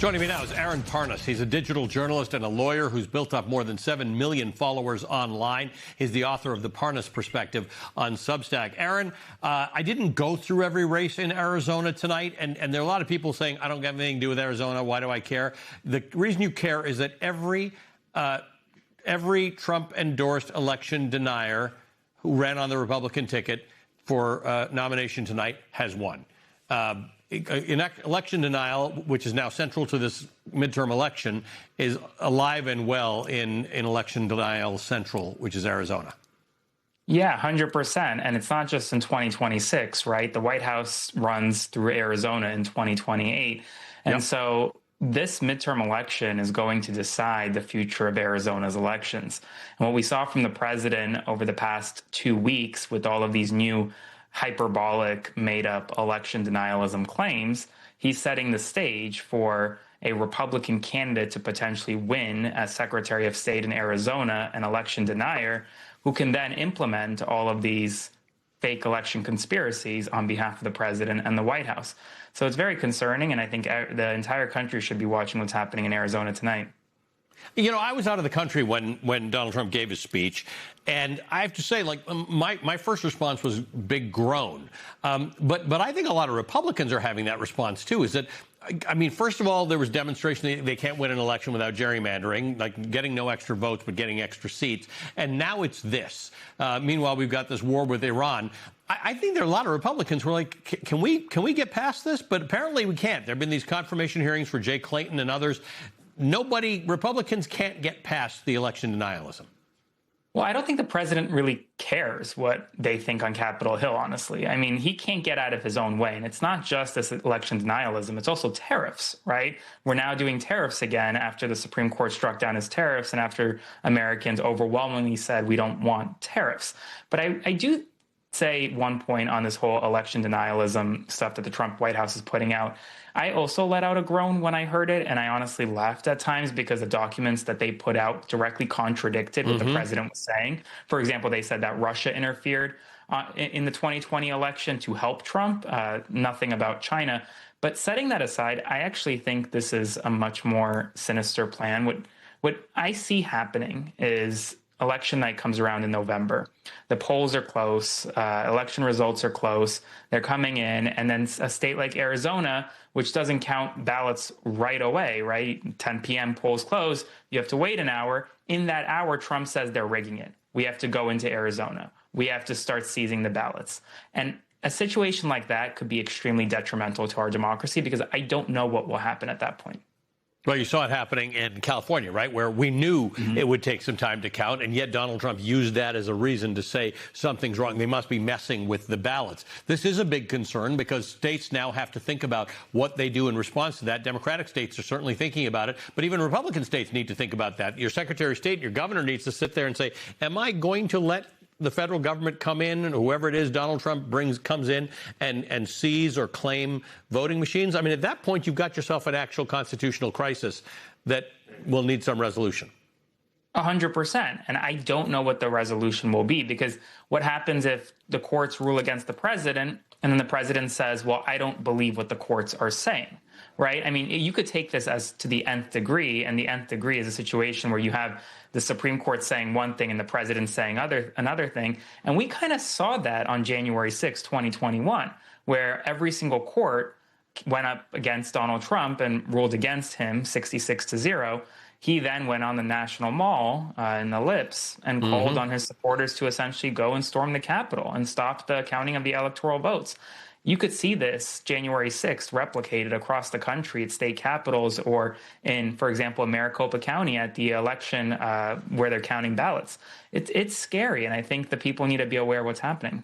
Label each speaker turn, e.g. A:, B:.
A: Joining me now is Aaron Parnas. He's a digital journalist and a lawyer who's built up more than 7 million followers online. He's the author of The Parnas Perspective on Substack. Aaron, I didn't go through every race in Arizona tonight, and there are a lot of people saying, I don't have anything to do with Arizona. Why do I care? The reason you care is that every Trump-endorsed election denier who ran on the Republican ticket for nomination tonight has won. Election denial, which is now central to this midterm election, is alive and well in election denial central, which is Arizona.
B: Yeah, 100%. And it's not just in 2026, right? The White House runs through Arizona in 2028. And so this midterm election is going to decide the future of Arizona's elections. And what we saw from the president over the past 2 weeks with all of these new hyperbolic, made-up election denialism claims, he's setting the stage for a Republican candidate to potentially win as Secretary of State in Arizona, an election denier, who can then implement all of these fake election conspiracies on behalf of the president and the White House. So it's very concerning, and I think the entire country should be watching what's happening in Arizona tonight.
A: You know, I was out of the country when Donald Trump gave his speech, and I have to say, like, my first response was big groan. But I think a lot of Republicans are having that response, too, is that, I mean, first of all, there was demonstration they can't win an election without gerrymandering, like getting no extra votes but getting extra seats. And now it's this. Meanwhile, we've got this war with Iran. I think there are a lot of Republicans who are like, can we get past this? But apparently we can't. There have been these confirmation hearings for Jay Clayton and others. Republicans can't get past the election denialism.
B: Well, I don't think the president really cares what they think on Capitol Hill, honestly. I mean, he can't get out of his own way. And it's not just this election denialism, it's also tariffs, right? We're now doing tariffs again after the Supreme Court struck down his tariffs and after Americans overwhelmingly said we don't want tariffs. But I do say one point on this whole election denialism stuff that the Trump White House is putting out. I also let out a groan when I heard it, and I honestly laughed at times because the documents that they put out directly contradicted what the president was saying. For example, they said that Russia interfered in the 2020 election to help Trump, nothing about China. But setting that aside, I actually think this is a much more sinister plan. What I see happening is election night comes around in November. The polls are close. Election results are close. They're coming in. And then a state like Arizona, which doesn't count ballots right away, right? 10 p.m. polls close. You have to wait an hour. In that hour, Trump says they're rigging it. We have to go into Arizona. We have to start seizing the ballots. And a situation like that could be extremely detrimental to our democracy because I don't know what will happen at that point.
A: Well, you saw it happening in California, right, where we knew it would take some time to count, and yet Donald Trump used that as a reason to say something's wrong. They must be messing with the ballots. This is a big concern because states now have to think about what they do in response to that. Democratic states are certainly thinking about it, but even Republican states need to think about that. Your Secretary of State, your governor needs to sit there and say, am I going to let the federal government come in, and whoever it is Donald Trump comes in and seize or claim voting machines? I mean, at that point, you've got yourself an actual constitutional crisis that will need some resolution.
B: 100%. And I don't know what the resolution will be, because what happens if the courts rule against the president and then the president says, well, I don't believe what the courts are saying, right? I mean, you could take this as to the nth degree, and the nth degree is a situation where you have the Supreme Court saying one thing and the president saying another thing. And we kind of saw that on January 6, 2021, where every single court went up against Donald Trump and ruled against him 66-0. He then went on the National Mall in the Lips and called on his supporters to essentially go and storm the Capitol and stop the counting of the electoral votes. You could see this January 6th replicated across the country at state capitals or in, for example, Maricopa County at the election where they're counting ballots. It's scary, and I think the people need to be aware of what's happening.